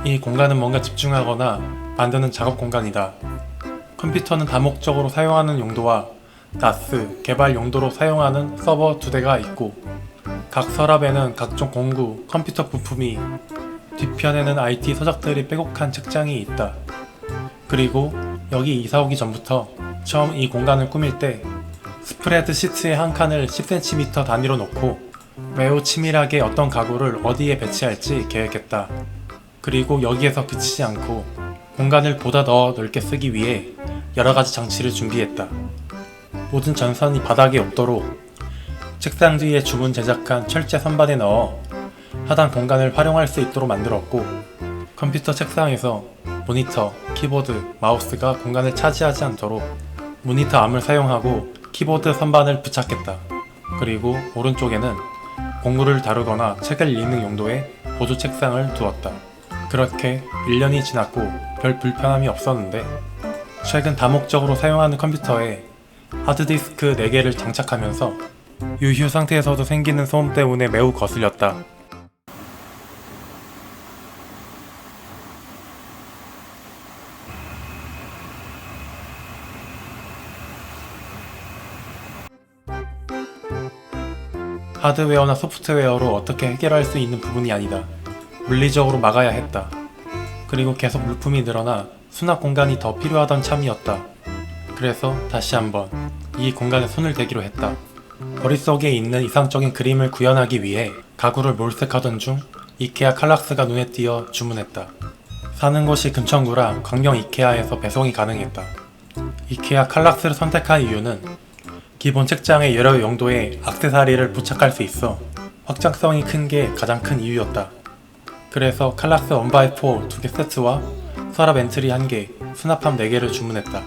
이 공간은 뭔가 집중하거나 만드는 작업 공간이다. 컴퓨터는 다목적으로 사용하는 용도와 NAS, 개발 용도로 사용하는 서버 2대가 있고, 각 서랍에는 각종 공구, 컴퓨터 부품이, 뒤편에는 IT 서적들이 빼곡한 책장이 있다. 그리고 여기 이사 오기 전부터 처음 이 공간을 꾸밀 때 스프레드 시트의 한 칸을 10cm 단위로 놓고 매우 치밀하게 어떤 가구를 어디에 배치할지 계획했다. 그리고 여기에서 그치지 않고 공간을 보다 더 넓게 쓰기 위해 여러가지 장치를 준비했다. 모든 전선이 바닥에 없도록 책상 뒤에 주문 제작한 철제 선반에 넣어 하단 공간을 활용할 수 있도록 만들었고, 컴퓨터 책상에서 모니터, 키보드, 마우스가 공간을 차지하지 않도록 모니터 암을 사용하고 키보드 선반을 부착했다. 그리고 오른쪽에는 공구를 다루거나 책을 읽는 용도의 보조 책상을 두었다. 그렇게 1년이 지났고 별 불편함이 없었는데, 최근 다목적으로 사용하는 컴퓨터에 하드디스크 4개를 장착하면서 유휴 상태에서도 생기는 소음 때문에 매우 거슬렸다. 하드웨어나 소프트웨어로 어떻게 해결할 수 있는 부분이 아니다. 물리적으로 막아야 했다. 그리고 계속 물품이 늘어나 수납 공간이 더 필요하던 참이었다. 그래서 다시 한번 이 공간에 손을 대기로 했다. 머릿속에 있는 이상적인 그림을 구현하기 위해 가구를 몰색하던 중 이케아 칼락스가 눈에 띄어 주문했다. 사는 곳이 금천구라 광명 이케아에서 배송이 가능했다. 이케아 칼락스를 선택한 이유는 기본 책장에 여러 용도의 액세서리를 부착할 수 있어 확장성이 큰 게 가장 큰 이유였다. 그래서 칼락스 1x4 2개 세트와 서랍 엔트리 1개, 수납함 4개를 주문했다.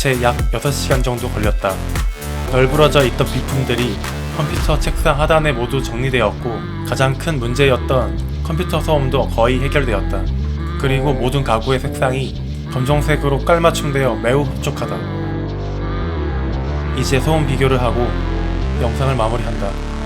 전체 약 6시간 정도 걸렸다. 널브러져 있던 비품들이 컴퓨터 책상 하단에 모두 정리되었고 가장 큰 문제였던 컴퓨터 소음도 거의 해결되었다. 그리고 모든 가구의 색상이 검정색으로 깔맞춤되어 매우 흡족하다. 이제 소음 비교를 하고 영상을 마무리한다.